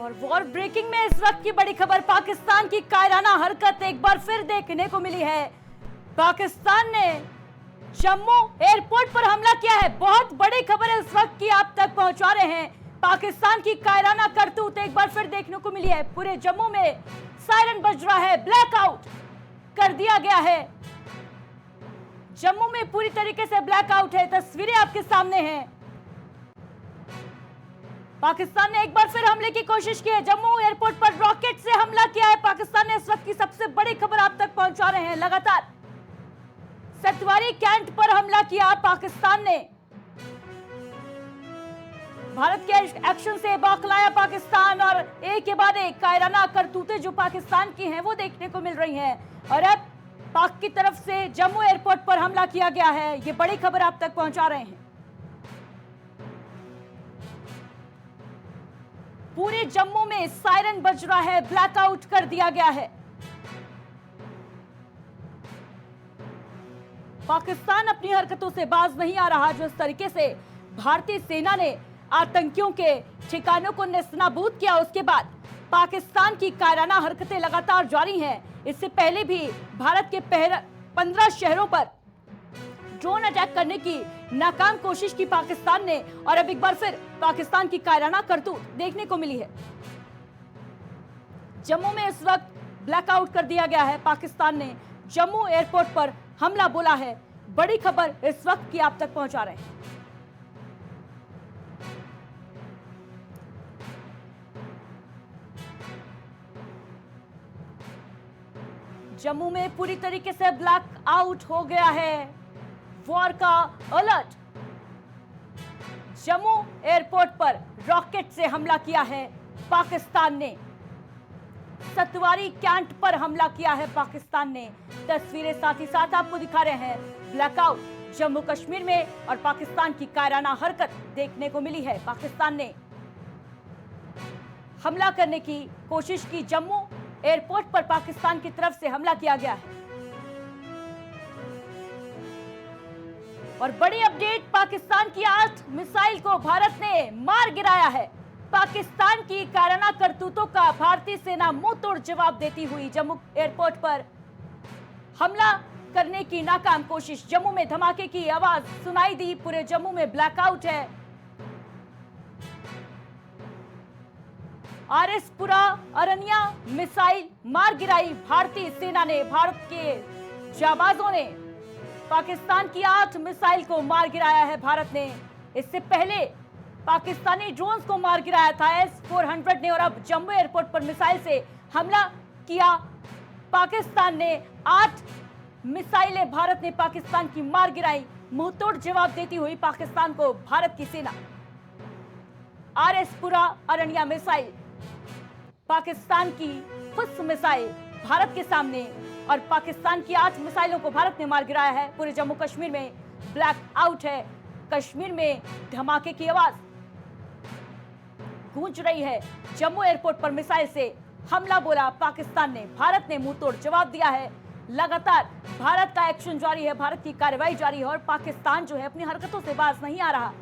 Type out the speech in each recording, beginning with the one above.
और war breaking में इस वक्त की बड़ी खबर, पाकिस्तान की कायराना हरकत एक बार फिर देखने को मिली है। पाकिस्तान ने जम्मू एयरपोर्ट पर हमला किया है। बहुत बड़ी खबर इस वक्त की आप तक पहुंचा रहे हैं। पाकिस्तान की कायराना करतूत एक बार फिर देखने को मिली है। पूरे जम्मू में सायरन बज रहा है, ब्लैकआउट कर दिया गया है। जम्मू में पूरी तरीके से ब्लैकआउट है। तस्वीरें आपके सामने हैं। पाकिस्तान ने एक बार फिर हमले की कोशिश की है। जम्मू एयरपोर्ट पर रॉकेट से हमला किया है पाकिस्तान ने। इस वक्त की सबसे बड़ी खबर आप तक पहुंचा रहे हैं। लगातार सतवारी कैंट पर हमला किया पाकिस्तान ने। भारत के एक्शन से बौखलाया पाकिस्तान और एक के बाद एक कायराना करतूतें जो पाकिस्तान की हैं वो देखने को मिल रही हैं। और अब पाक की तरफ से जम्मू एयरपोर्ट पर हमला किया गया है। ये बड़ी खबर आप तक पहुंचा रहे हैं। पूरे जम्मू में सायरन बज रहा है, ब्लैकआउट कर दिया गया है। पाकिस्तान अपनी हरकतों से बाज नहीं आ रहा। जो इस तरीके से भारतीय सेना ने आतंकियों के ठिकानों को नेस्तनाबूद किया, उसके बाद पाकिस्तान की कायराना हरकतें लगातार जारी हैं। इससे पहले भी भारत के 15 शहरों पर ड्रोन अटैक करने की नाकाम कोशिश की पाकिस्तान ने और अब एक बार फिर पाकिस्तान की कायराना करतूत देखने को मिली है। जम्मू में इस वक्त ब्लैकआउट कर दिया गया है। पाकिस्तान ने जम्मू एयरपोर्ट पर हमला बोला है। बड़ी खबर इस वक्त की आप तक पहुंचा रहे हैं। जम्मू में पूरी तरीके से ब्लैक आउट हो गया है। वॉर का अलर्ट। जम्मू एयरपोर्ट पर रॉकेट से हमला किया है पाकिस्तान ने। सतवारी कैंट पर हमला किया है पाकिस्तान ने। तस्वीरें साथ ही साथ आपको दिखा रहे हैं। ब्लैकआउट जम्मू कश्मीर में और पाकिस्तान की कायराना हरकत देखने को मिली है। पाकिस्तान ने हमला करने की कोशिश की। जम्मू एयरपोर्ट पर पाकिस्तान की तरफ से हमला किया गया है। और बड़ी अपडेट, पाकिस्तान की 8 मिसाइल को भारत ने मार गिराया है। पाकिस्तान की कायराना करतूतों का भारतीय सेना मुंह तोड़ जवाब देती हुई जम्मू एयरपोर्ट पर हमला करने की नाकाम कोशिश। जम्मू में धमाके की आवाज सुनाई दी। पूरे जम्मू में ब्लैकआउट है। आरएसपुरा अरनिया मिसाइल मार गिराई भारतीय सेना ने। भारत के जाबाजों ने पाकिस्तान की 8 मिसाइल को मार गिराया है। भारत ने इससे पहले पाकिस्तानी ड्रोन्स को मार गिराया था S-400 ने। और अब जम्मू एयरपोर्ट पर मिसाइल से हमला किया पाकिस्तान ने। 8 मिसाइलें भारत ने पाकिस्तान की मार गिराई। मुंहतोड़ जवाब देती हुई पाकिस्तान को भारत की सेना। आरएसपुरा अरनिया मिसाइल, पाकिस्तान की खुद मिसाइल भारत के सामने और पाकिस्तान की 8 मिसाइलों को भारत ने मार गिराया है। पूरे जम्मू कश्मीर में ब्लैक आउट है। कश्मीर में धमाके की आवाज गूंज रही है। जम्मू एयरपोर्ट पर मिसाइल से हमला बोला पाकिस्तान ने। भारत ने मुंहतोड़ जवाब दिया है। लगातार भारत का एक्शन जारी है, भारत की कार्रवाई जारी है और पाकिस्तान जो है अपनी हरकतों से बाज नहीं आ रहा।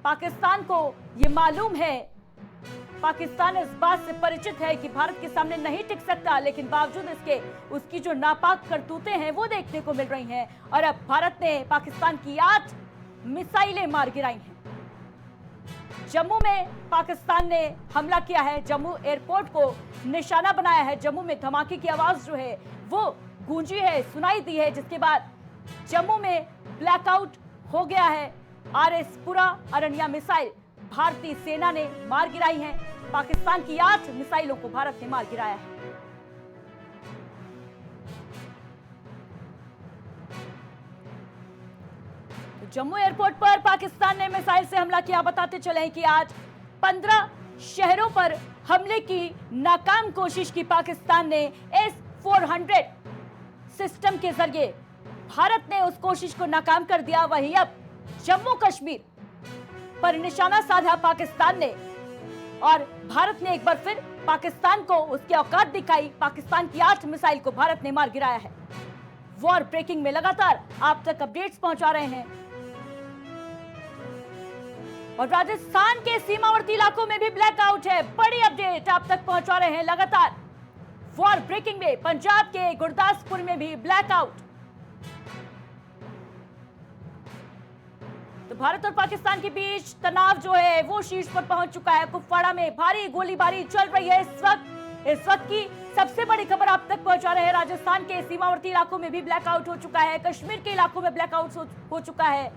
पाकिस्तान को यह मालूम है, पाकिस्तान इस बात से परिचित है कि भारत के सामने नहीं टिक सकता, लेकिन बावजूद इसके उसकी जो नापाक करतूतें हैं वो देखने को मिल रही हैं। और अब भारत ने पाकिस्तान की 8 मिसाइलें मार गिराई हैं। जम्मू में पाकिस्तान ने हमला किया है, जम्मू एयरपोर्ट को निशाना बनाया है। जम्मू में धमाके की आवाज जो है वो गूंजी है, सुनाई दी है, जिसके बाद जम्मू में ब्लैकआउट हो गया है। आरएसपुरा अरनिया मिसाइल भारतीय सेना ने मार गिराई है। पाकिस्तान की 8 मिसाइलों को भारत ने मार गिराया है। तो जम्मू एयरपोर्ट पर पाकिस्तान ने मिसाइल से हमला किया। बताते चले कि आज 15 शहरों पर हमले की नाकाम कोशिश की पाकिस्तान ने। S-400 सिस्टम के जरिए भारत ने उस कोशिश को नाकाम कर दिया। वहीं अब जम्मू कश्मीर पर निशाना साधा पाकिस्तान ने और भारत ने एक बार फिर पाकिस्तान को उसकी औकात दिखाई। पाकिस्तान की 8 मिसाइल को भारत ने मार गिराया है। वॉर ब्रेकिंग में लगातार आप तक अपडेट्स पहुंचा रहे हैं। और राजस्थान के सीमावर्ती इलाकों में भी ब्लैकआउट है। बड़ी अपडेट आप तक पहुंचा रहे हैं लगातार वॉर ब्रेकिंग में। पंजाब के गुरदासपुर में भी ब्लैकआउट। तो भारत और पाकिस्तान के बीच तनाव जो है वो शीर्ष पर पहुंच चुका है। कुपवाड़ा में भारी गोलीबारी चल रही है इस वक्त की सबसे बड़ी खबर आप तक पहुंचा रहे हैं। राजस्थान के सीमावर्ती इलाकों में भी ब्लैकआउट हो चुका है। कश्मीर के इलाकों में ब्लैकआउट हो चुका है।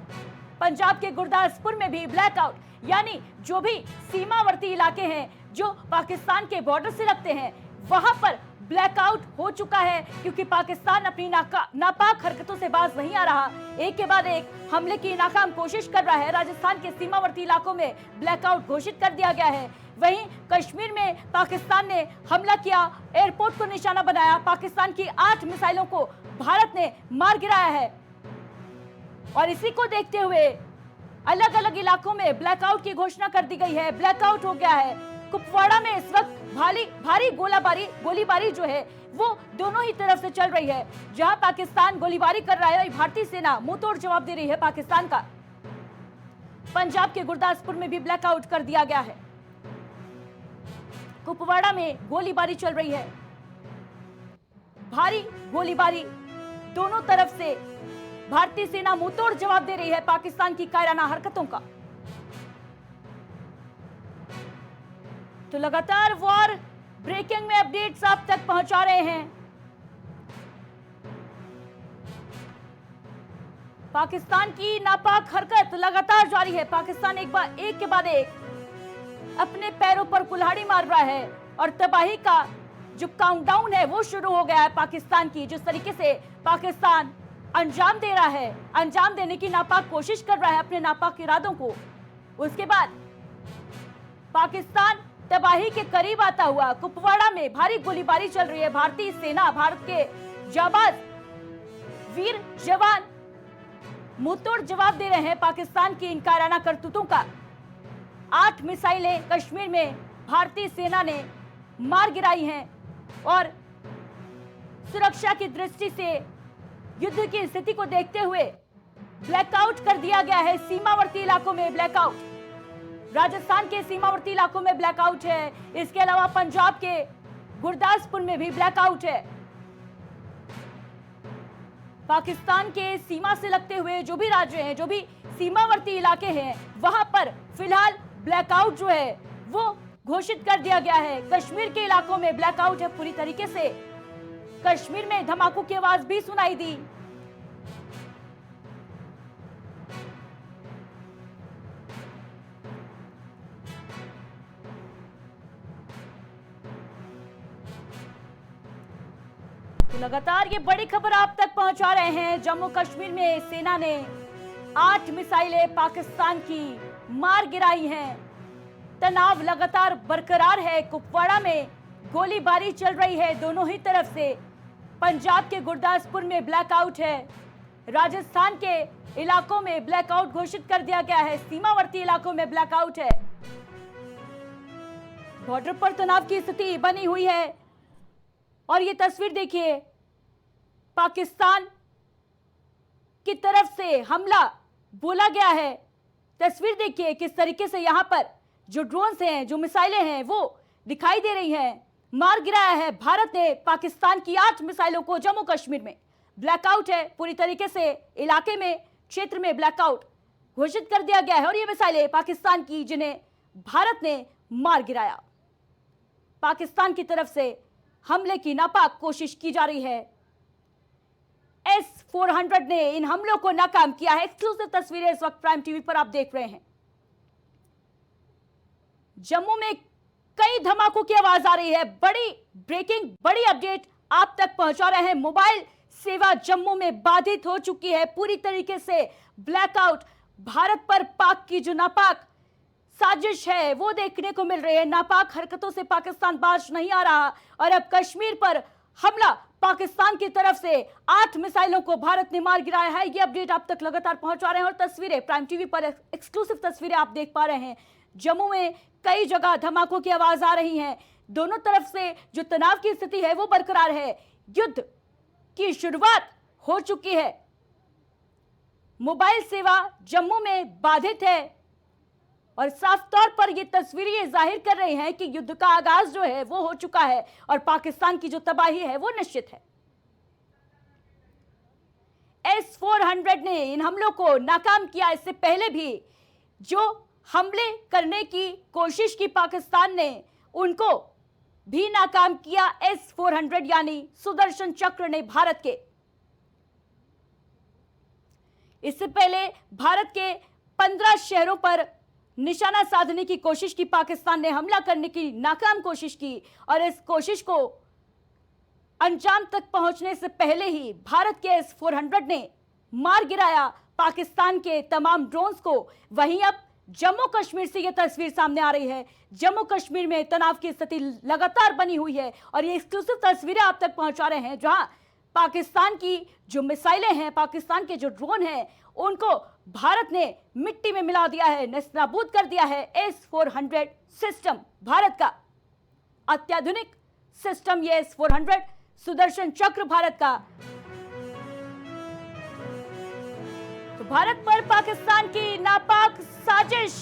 पंजाब के गुरदासपुर में भी ब्लैकआउट, यानी जो भी सीमावर्ती इलाके हैं जो पाकिस्तान के बॉर्डर से लगते हैं वहां पर ब्लैकआउट हो चुका है, क्योंकि पाकिस्तान अपनी नापाक हरकतों से बाज नहीं आ रहा। एक के बाद एक हमले की नाकाम कोशिश कर रहा है। राजस्थान के सीमावर्ती इलाकों में ब्लैकआउट घोषित कर दिया गया है। वहीं कश्मीर में पाकिस्तान ने हमला किया, एयरपोर्ट को निशाना बनाया। पाकिस्तान की 8 मिसाइलों को भारत ने मार गिराया है और इसी को देखते हुए अलग अलग इलाकों में ब्लैकआउट की घोषणा कर दी गई है। ब्लैकआउट हो गया है। कुपवाड़ा में इस वक्त भारी गोलीबारी जो है वो दोनों ही तरफ से चल रही है। जहां पाकिस्तान गोलीबारी कर रहा है, भारतीय सेना मुंहतोड़ जवाब दे रही है पाकिस्तान का। पंजाब के गुरदासपुर में भी ब्लैकआउट कर दिया गया है। कुपवाड़ा में गोलीबारी चल रही है, भारी गोलीबारी दोनों तरफ से। भारतीय सेना मुंहतोड़ जवाब दे रही है पाकिस्तान की कायराना हरकतों का। तो लगातार वॉर ब्रेकिंग में अपडेट्स आप तक पहुंचा रहे हैं। पाकिस्तान की नापाक हरकत लगातार जारी है। पाकिस्तान एक के बाद एक अपने पैरों पर कुल्हाड़ी मार रहा है और तबाही का जो काउंटडाउन है वो शुरू हो गया है पाकिस्तान की। जिस तरीके से पाकिस्तान अंजाम दे रहा है, अंजाम देने की नापाक कोशिश कर रहा है अपने नापाक इरादों को, उसके बाद पाकिस्तान तबाही के करीब आता हुआ। कुपवाड़ा में भारी गोलीबारी चल रही है। भारतीय सेना, भारत के जाबाज वीर जवान मुंहतोड़ जवाब दे रहे हैं पाकिस्तान की इन कायराना करतूतों का। 8 मिसाइलें कश्मीर में भारतीय सेना ने मार गिराई हैं और सुरक्षा की दृष्टि से युद्ध की स्थिति को देखते हुए ब्लैकआउट कर दिया गया है। सीमावर्ती इलाकों में ब्लैकआउट, राजस्थान के सीमावर्ती इलाकों में ब्लैकआउट है। इसके अलावा पंजाब के गुरदासपुर में भी ब्लैकआउट है। पाकिस्तान के सीमा से लगते हुए जो भी राज्य हैं, जो भी सीमावर्ती इलाके हैं, वहां पर फिलहाल ब्लैकआउट जो है वो घोषित कर दिया गया है। कश्मीर के इलाकों में ब्लैकआउट है पूरी तरीके से। कश्मीर में धमाकों की आवाज भी सुनाई दी। तो लगातार ये बड़ी खबर आप तक पहुंचा रहे हैं। जम्मू कश्मीर में सेना ने 8 मिसाइलें पाकिस्तान की मार गिराई हैं। तनाव लगातार बरकरार है। कुपवाड़ा में गोलीबारी चल रही है दोनों ही तरफ से। पंजाब के गुरदासपुर में ब्लैकआउट है। राजस्थान के इलाकों में ब्लैकआउट घोषित कर दिया गया है। सीमावर्ती इलाकों में ब्लैकआउट है। बॉर्डर पर तनाव की स्थिति बनी हुई है और ये तस्वीर देखिए, पाकिस्तान की तरफ से हमला बोला गया है। तस्वीर देखिए किस तरीके से यहां पर जो ड्रोन्स हैं, जो मिसाइलें हैं वो दिखाई दे रही हैं। मार गिराया है भारत ने पाकिस्तान की 8 मिसाइलों को। जम्मू कश्मीर में ब्लैकआउट है पूरी तरीके से। इलाके में, क्षेत्र में ब्लैकआउट घोषित कर दिया गया है और ये मिसाइलें पाकिस्तान की जिन्हें भारत ने मार गिराया। पाकिस्तान की तरफ से हमले की नापाक कोशिश की जा रही है। S-400 ने इन हमलों को नाकाम किया है। एक्सक्लूसिव तस्वीरें इस वक्त प्राइम टीवी पर आप देख रहे हैं। जम्मू में कई धमाकों की आवाज आ रही है। बड़ी ब्रेकिंग, बड़ी अपडेट आप तक पहुंचा रहे हैं। मोबाइल सेवा जम्मू में बाधित हो चुकी है पूरी तरीके से। ब्लैकआउट, भारत पर पाक की जो नापाक साजिश है वो देखने को मिल रही है। नापाक हरकतों से पाकिस्तान बाज नहीं आ रहा और अब कश्मीर पर हमला पाकिस्तान की तरफ से 8 मिसाइलों को भारत ने मार गिराया है। ये अपडेट आप तक लगातार पहुंचा रहे हैं और तस्वीरें प्राइम टीवी पर एक्सक्लूसिव तस्वीरें आप देख पा रहे हैं। जम्मू में कई जगह धमाकों की आवाज आ रही है। दोनों तरफ से जो तनाव की स्थिति है वो बरकरार है। युद्ध की शुरुआत हो चुकी है। मोबाइल सेवा जम्मू में बाधित है। और साफ तौर पर ये तस्वीरें ये जाहिर कर रही हैं कि युद्ध का आगाज जो है वो हो चुका है और पाकिस्तान की जो तबाही है वो निश्चित है। S-400 ने इन हमलों को नाकाम किया। इससे पहले भी जो हमले करने की कोशिश की पाकिस्तान ने, उनको भी नाकाम किया S-400 यानी सुदर्शन चक्र ने भारत के। इससे पहले भारत के 15 शहरों पर निशाना साधने की कोशिश की पाकिस्तान ने, हमला करने की नाकाम कोशिश की और इस कोशिश को अंजाम तक पहुंचने से पहले ही भारत के S-400 ने मार गिराया पाकिस्तान के तमाम ड्रोन्स को। वहीं अब जम्मू कश्मीर से यह तस्वीर सामने आ रही है। जम्मू कश्मीर में तनाव की स्थिति लगातार बनी हुई है और ये एक्सक्लूसिव तस्वीरें आप तक पहुंचा रहे हैं, जहां पाकिस्तान की जो मिसाइलें हैं, पाकिस्तान के जो ड्रोन हैं, उनको भारत ने मिट्टी में मिला दिया है, नेस्तनाबूद कर दिया है। S-400 सिस्टम, भारत का अत्याधुनिक सिस्टम, ये S-400 सुदर्शन चक्र भारत का। तो भारत पर पाकिस्तान की नापाक साजिश,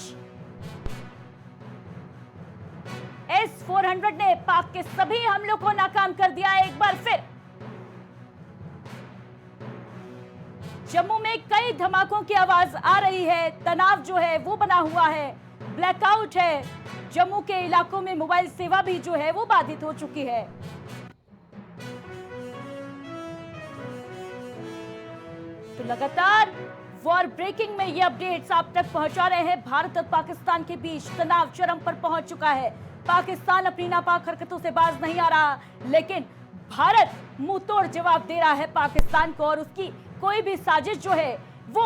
S-400 ने पाक के सभी हमलों को नाकाम कर दिया है एक बार फिर। जम्मू में कई धमाकों की आवाज आ रही है, तनाव जो है वो बना हुआ है, ब्लैकआउट है। जम्मू के इलाकों में मोबाइल सेवा भी जो है वो बाधित हो चुकी है। तो लगातार वॉर ब्रेकिंग में ये अपडेट्स आप तक पहुंचा रहे हैं। भारत और पाकिस्तान के बीच तनाव चरम पर पहुंच चुका है। पाकिस्तान अपनी नापाक हरकतों से बाज नहीं आ रहा, लेकिन भारत मुंह तोड़ जवाब दे रहा है पाकिस्तान को और उसकी कोई भी साजिश जो है वो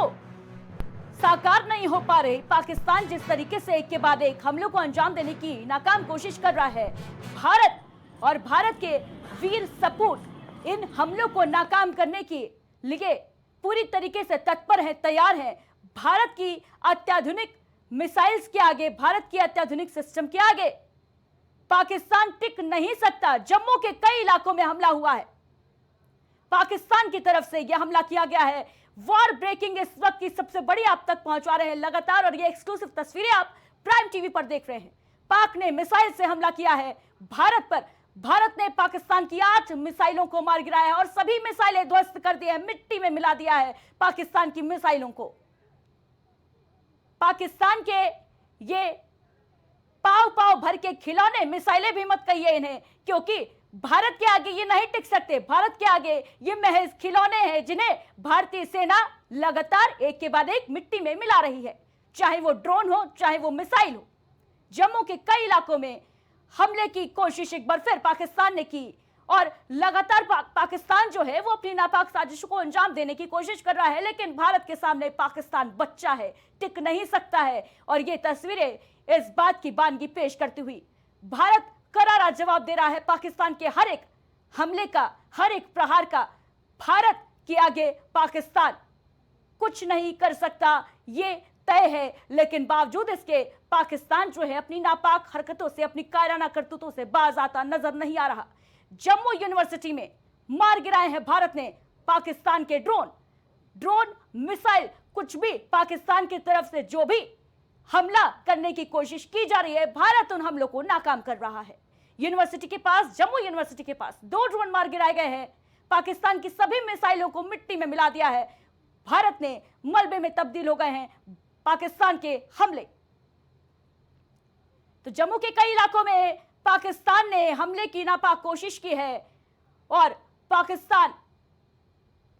साकार नहीं हो पा रही। पाकिस्तान जिस तरीके से एक के बाद एक हमलों को अंजाम देने की नाकाम कोशिश कर रहा है, भारत और भारत के वीर सपूत इन हमलों को नाकाम करने के लिए पूरी तरीके से तत्पर है, तैयार है। भारत की अत्याधुनिक मिसाइल्स के आगे, भारत की अत्याधुनिक सिस्टम के आगे पाकिस्तान टिक नहीं सकता। जम्मू के कई इलाकों में हमला हुआ है, पाकिस्तान की तरफ से यह हमला किया गया है। वॉर ब्रेकिंग इस वक्त की सबसे बड़ी आप तक पहुंचा रहे हैं लगातार, और ये एक्सक्लूसिव तस्वीरें आप प्राइम टीवी पर देख रहे हैं। पाक ने मिसाइल से हमला किया है भारत पर। भारत ने पाकिस्तान की 8 मिसाइलों को मार गिराया है और सभी मिसाइलें ध्वस्त कर दी है, मिट्टी में मिला दिया है पाकिस्तान की मिसाइलों को। पाकिस्तान के ये पाव पाव भर के खिलौने, मिसाइलें भी मत कहिए इन्हें, क्योंकि भारत के आगे ये नहीं टिक सकते। भारत के आगे ये महज खिलौने हैं जिन्हें भारतीय सेना लगातार एक के बाद एक मिट्टी में मिला रही है, चाहे वो ड्रोन हो, चाहे वो मिसाइल हो। जम्मू के कई इलाकों में हमले की कोशिश एक बार फिर पाकिस्तान ने की और लगातार पाकिस्तान जो है वो अपनी नापाक साजिशों को अंजाम देने की कोशिश कर रहा है, लेकिन भारत के सामने पाकिस्तान बच्चा है, टिक नहीं सकता है। और ये तस्वीरें इस बात की बानगी पेश करती हुई भारत करारा जवाब दे रहा है पाकिस्तान के हर एक हमले का, हर एक प्रहार का। भारत के आगे पाकिस्तान कुछ नहीं कर सकता, ये तय है। लेकिन बावजूद इसके पाकिस्तान जो है अपनी नापाक हरकतों से, अपनी कायराना करतूतों से बाज आता नजर नहीं आ रहा। जम्मू यूनिवर्सिटी में मार गिराए हैं भारत ने पाकिस्तान के ड्रोन, मिसाइल, कुछ भी पाकिस्तान की तरफ से जो भी हमला करने की कोशिश की जा रही है, भारत उन हमलों को नाकाम कर रहा है। यूनिवर्सिटी के पास, जम्मू यूनिवर्सिटी के पास 2 ड्रोन मार गिराए गए हैं। पाकिस्तान की सभी मिसाइलों को मिट्टी में मिला दिया है। भारत ने मलबे में तब्दील हो गए हैं पाकिस्तान के हमले। तो जम्मू के कई इलाकों में पाकिस्तान ने हमले की नापाक कोशिश की है और पाकिस्तान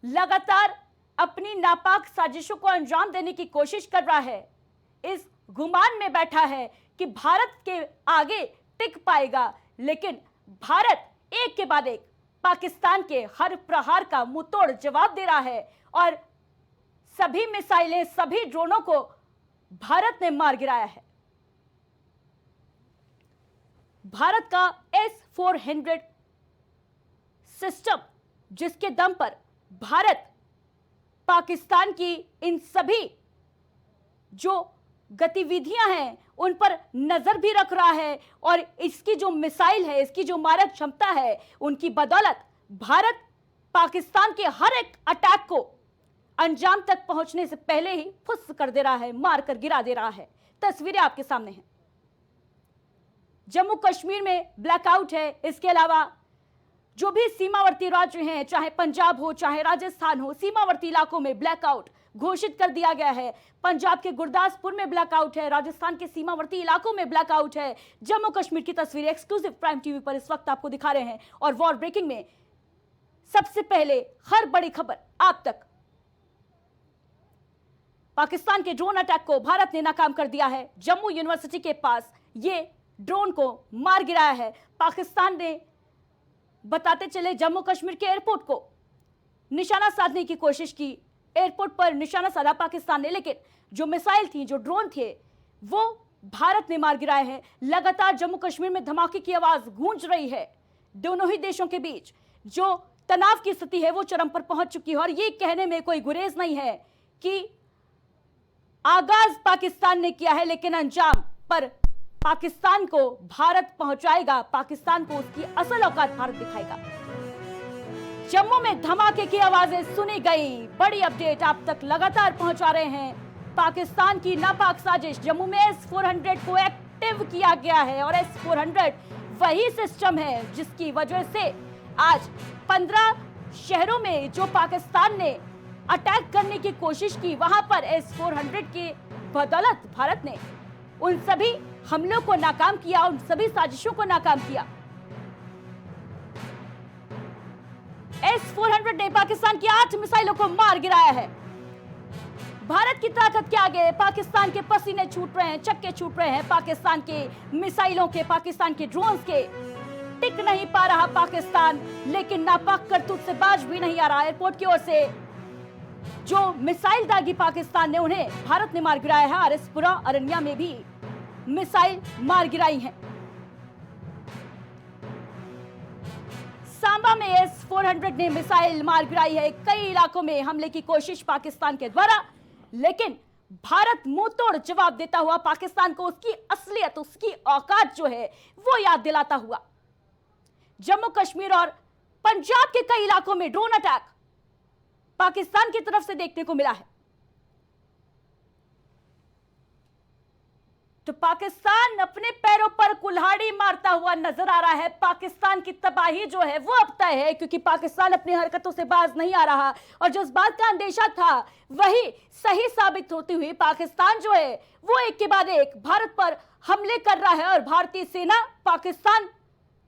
लगातार अपनी नापाक साजिशों को अंजाम देने की कोशिश कर रहा है। इस गुमान में बैठा है कि भारत के आगे टिक पाएगा, लेकिन भारत एक के बाद एक पाकिस्तान के हर प्रहार का मुंहतोड़ जवाब दे रहा है और सभी मिसाइलें, सभी ड्रोनों को भारत ने मार गिराया है। भारत का S-400 सिस्टम, जिसके दम पर भारत पाकिस्तान की इन सभी जो गतिविधियां हैं उन पर नजर भी रख रहा है और इसकी जो मिसाइल है, इसकी जो मारक क्षमता है, उनकी बदौलत भारत पाकिस्तान के हर एक अटैक को अंजाम तक पहुंचने से पहले ही फुस कर दे रहा है, मार कर गिरा दे रहा है। तस्वीरें आपके सामने हैं। जम्मू कश्मीर में ब्लैकआउट है। इसके अलावा जो भी सीमावर्ती राज्य हैं, चाहे पंजाब हो चाहे राजस्थान हो, सीमावर्ती इलाकों में ब्लैकआउट घोषित कर दिया गया है। पंजाब के गुरदासपुर में ब्लैकआउट है, राजस्थान के सीमावर्ती इलाकों में ब्लैकआउट है। जम्मू कश्मीर की तस्वीरें एक्सक्लूसिव प्राइम टीवी पर इस वक्त आपको दिखा रहे हैं और वॉर ब्रेकिंग में सबसे पहले हर बड़ी खबर आप तक। पाकिस्तान के ड्रोन अटैक को भारत ने नाकाम कर दिया है। जम्मू यूनिवर्सिटी के पास ये ड्रोन को मार गिराया है। पाकिस्तान ने, बताते चले, जम्मू कश्मीर के एयरपोर्ट को निशाना साधने की कोशिश की। एयरपोर्ट पर निशाना साधा पाकिस्तान ने, लेकिन जो मिसाइल थी, जो ड्रोन थे, वो भारत ने मार गिराए हैं। लगातार जम्मू कश्मीर में धमाके की आवाज गूंज रही है। दोनों ही देशों के बीच जो तनाव की स्थिति है वो चरम पर पहुंच चुकी है और ये कहने में कोई गुरेज नहीं है कि आगाज पाकिस्तान ने किया है, लेकिन अंजाम पर पाकिस्तान को भारत पहुंचाएगा। पाकिस्तान को उसकी असल औकात भारत दिखाएगा। जम्मू में धमाके की आवाजें सुनी गई। बड़ी अपडेट आप तक लगातार पहुंचा रहे हैं। पाकिस्तान की नापाक साजिश, जम्मू में S-400 को एक्टिव किया गया है और S-400 वही सिस्टम है जिसकी वजह से आज 15 शहरों में जो पाकिस्तान ने अटैक करने की कोशिश की, वहां पर S-400 की बदौलत भारत ने उन सभी हमलों को नाकाम किया, उन सभी साजिशों को नाकाम किया। S-400 ने पाकिस्तान की 8 मिसाइलों को मार गिराया है। भारत की ताकत के आगे पाकिस्तान के पसीने छूट रहे हैं, चक्के छूट रहे हैं। पाकिस्तान के मिसाइलों के, पाकिस्तान के ड्रोन्स के। टिक नहीं पा रहा पाकिस्तान, लेकिन नापाक करतूत से बाज भी नहीं आ रहा। एयरपोर्ट की ओर से जो मिसाइल दागी पाकिस्तान ने, उन्हें भारत ने मार गिराया है। आरएसपुरा, अरनिया में भी मिसाइल मार गिराई है। सांबा में S-400 ने मिसाइल मार गिराई है। कई इलाकों में हमले की कोशिश पाकिस्तान के द्वारा, लेकिन भारत मुंह तोड़ जवाब देता हुआ पाकिस्तान को उसकी असलियत, उसकी औकात जो है वो याद दिलाता हुआ। जम्मू कश्मीर और पंजाब के कई इलाकों में ड्रोन अटैक पाकिस्तान की तरफ से देखने को मिला है। तो पाकिस्तान अपने पैरों पर कुल्हाड़ी मारता हुआ नजर आ रहा है। पाकिस्तान की तबाही जो है वो अब तय है, क्योंकि पाकिस्तान अपनी हरकतों से बाज नहीं आ रहा और जिस बात का अंदेशा था वही सही साबित होती हुई पाकिस्तान जो है वो एक के बाद एक भारत पर हमले कर रहा है और भारतीय सेना पाकिस्तान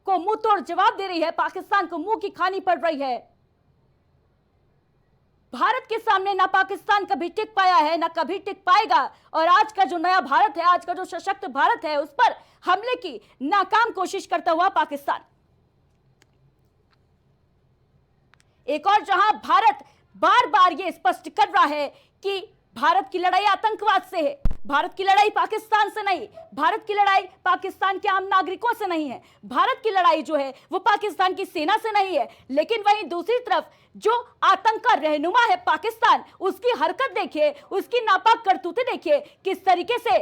को मुंह तोड़ जवाब दे रही है। पाकिस्तान को मुंह की खानी पड़ रही है। भारत के सामने ना पाकिस्तान कभी टिक पाया है, ना कभी टिक पाएगा और आज का जो नया भारत है, आज का जो सशक्त भारत है, उस पर हमले की नाकाम कोशिश करता हुआ पाकिस्तान। एक और जहां भारत बार बार ये स्पष्ट कर रहा है कि भारत की लड़ाई आतंकवाद से है, भारत की लड़ाई पाकिस्तान से नहीं, भारत की लड़ाई पाकिस्तान के आम नागरिकों से नहीं है, भारत की लड़ाई जो है वो पाकिस्तान की सेना से नहीं है। लेकिन वहीं दूसरी तरफ जो आतंक का रहनुमा है पाकिस्तान, उसकी हरकत देखिए, उसकी नापाक करतूतें देखिए, किस तरीके से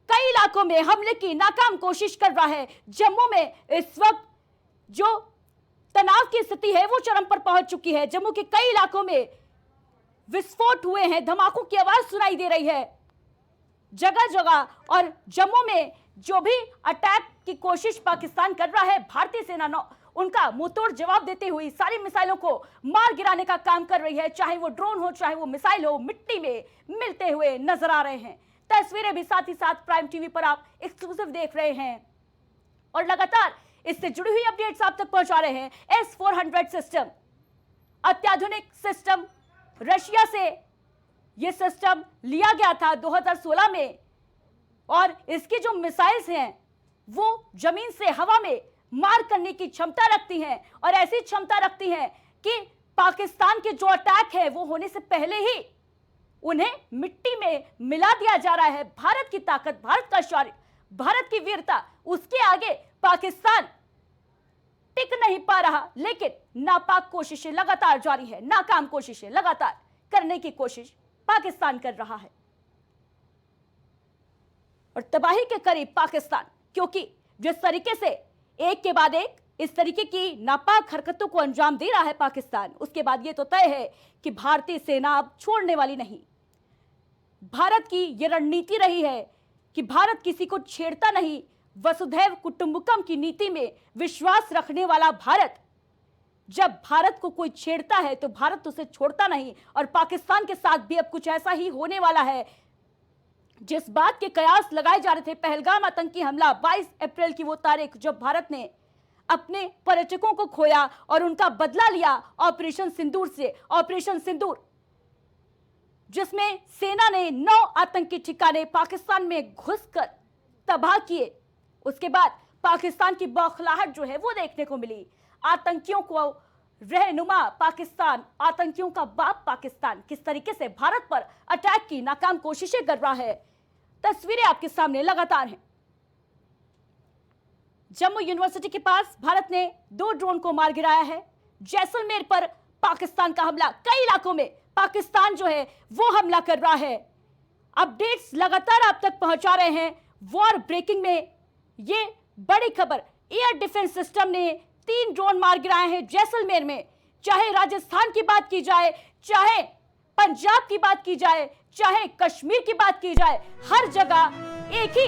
कई इलाकों में हमले की नाकाम कोशिश कर रहा है। जम्मू में इस वक्त जो तनाव की स्थिति है वो चरम पर पहुंच चुकी है। जम्मू के कई इलाकों में विस्फोट हुए हैं, धमाकों की आवाज सुनाई दे रही है जगह जगह। और जम्मू में जो भी अटैक की कोशिश पाकिस्तान कर रहा है, भारतीय सेना उनका मुंहतोड़ जवाब देते हुए सारी मिसाइलों को मार गिराने का काम कर रही है। चाहे वो ड्रोन हो, चाहे वो मिसाइल हो, मिट्टी में मिलते हुए नजर आ रहे हैं। तस्वीरें भी साथ ही साथ प्राइम टीवी पर आप एक्सक्लूसिव देख रहे हैं और लगातार इससे जुड़ी हुई अपडेट्स आप तक पहुंचा रहे हैं। S-400 सिस्टम, अत्याधुनिक सिस्टम, रशिया से यह सिस्टम लिया गया था 2016 में और इसकी जो मिसाइल्स हैं वो जमीन से हवा में मार करने की क्षमता रखती हैं और ऐसी क्षमता रखती हैं कि पाकिस्तान के जो अटैक है वो होने से पहले ही उन्हें मिट्टी में मिला दिया जा रहा है। भारत की ताकत, भारत का शौर्य, भारत की वीरता, उसके आगे पाकिस्तान टिक नहीं पा रहा। लेकिन नापाक कोशिशें लगातार जारी है, नाकाम कोशिशें लगातार करने की कोशिश पाकिस्तान कर रहा है और तबाही के करीब पाकिस्तान, क्योंकि जिस तरीके से एक के बाद एक इस तरीके की नापाक हरकतों को अंजाम दे रहा है पाकिस्तान, उसके बाद यह तो तय है कि भारतीय सेना अब छोड़ने वाली नहीं। भारत की यह रणनीति रही है कि भारत किसी को छेड़ता नहीं, वसुधैव कुटुंबकम की नीति में विश्वास रखने वाला भारत जब भारत को कोई छेड़ता है तो भारत उसे छोड़ता नहीं। और पाकिस्तान के साथ भी अब कुछ ऐसा ही होने वाला है। जिस बात के कयास लगाए जा रहे थे, पहलगाम आतंकी हमला 22 अप्रैल की वो तारीख जब भारत ने अपने पर्यटकों को खोया और उनका बदला लिया ऑपरेशन सिंदूर से। ऑपरेशन सिंदूर जिसमें सेना ने 9 आतंकी ठिकाने पाकिस्तान में घुसकर तबाह किए। उसके बाद पाकिस्तान की बौखलाहट जो है वो देखने को मिली। आतंकियों को रहनुमा पाकिस्तान, आतंकियों का बाप पाकिस्तान किस तरीके से भारत पर अटैक की नाकाम कोशिशें कर रहा है, तस्वीरें आपके सामने लगातार हैं। जम्मू यूनिवर्सिटी के पास भारत ने 2 ड्रोन को मार गिराया है। जैसलमेर पर पाकिस्तान का हमला, कई इलाकों में पाकिस्तान जो है वो हमला कर रहा है। अपडेट्स लगातार आप तक पहुंचा रहे हैं। वॉर ब्रेकिंग में ये बड़ी खबर, एयर डिफेंस सिस्टम ने 3 ड्रोन मार गिराए हैं जैसलमेर में। चाहे राजस्थान की बात की जाए, चाहे पंजाब की बात की जाए, चाहे कश्मीर की बात की जाए, हर जगह एक ही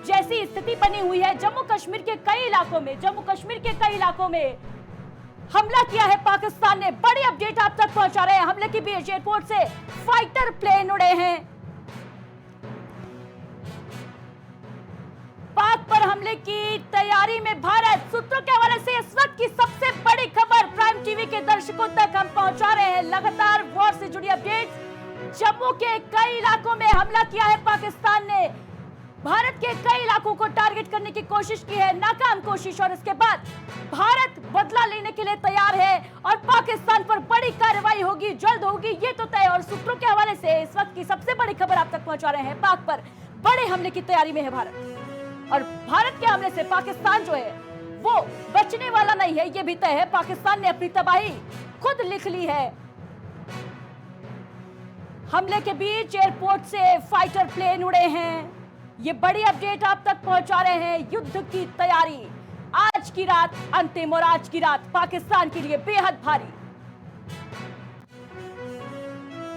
जैसी स्थिति बनी हुई है। जम्मू कश्मीर के कई इलाकों में हमला किया है पाकिस्तान ने। बड़ी अपडेट आप तक पहुंचा रहे हैं। हमले के बीच एयरपोर्ट से फाइटर प्लेन उड़े हैं। पाक पर हमले की तैयारी में भारत। सूत्रों के हवाले से इस वक्त की सबसे बड़ी खबर प्राइम टीवी के दर्शकों तक हम पहुंचा रहे हैं। लगातार वॉर से जुड़ी अपडेट्स। जम्मू के कई इलाकों में हमला किया है पाकिस्तान ने। भारत के कई इलाकों को टारगेट करने की कोशिश की है, नाकाम कोशिश। और इसके बाद भारत बदला लेने के लिए तैयार है और पाकिस्तान पर बड़ी कार्रवाई होगी, जल्द होगी, ये तो तय। और सूत्रों के हवाले से इस वक्त की सबसे बड़ी खबर आप तक पहुंचा रहे हैं। पाक पर बड़े हमले की तैयारी में है भारत। और भारत के हमले से पाकिस्तान जो है वो बचने वाला नहीं है, ये भी तय है। पाकिस्तान ने अपनी तबाही खुद लिख ली है। हमले के बीच एयरपोर्ट से फाइटर प्लेन उड़े हैं। ये बड़ी अपडेट आप तक पहुंचा रहे हैं। युद्ध की तैयारी, आज की रात अंतिम और आज की रात पाकिस्तान के लिए बेहद भारी।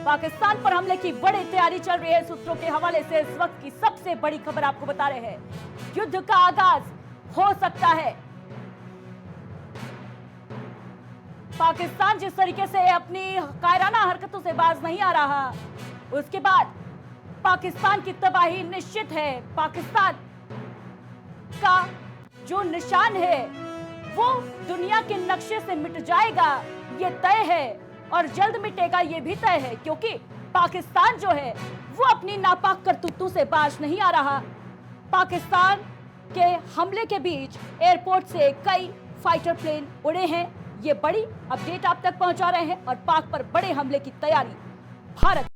पाकिस्तान पर हमले की बड़ी तैयारी चल रही है। सूत्रों के हवाले से इस वक्त की सबसे बड़ी खबर आपको बता रहे हैं। युद्ध का आगाज हो सकता है। पाकिस्तान जिस तरीके से अपनी कायराना हरकतों से बाज नहीं आ रहा, उसके बाद पाकिस्तान की तबाही निश्चित है। पाकिस्तान का जो निशान है वो दुनिया के नक्शे से मिट जाएगा, ये तय है। और जल्द मिटेगा, ये भी तय है, क्योंकि पाकिस्तान जो है वो अपनी नापाक करतूतों से बाज नहीं आ रहा। पाकिस्तान के हमले के बीच एयरपोर्ट से कई फाइटर प्लेन उड़े हैं। ये बड़ी अपडेट आप तक पहुंचा रहे हैं। और पाक पर बड़े हमले की तैयारी भारत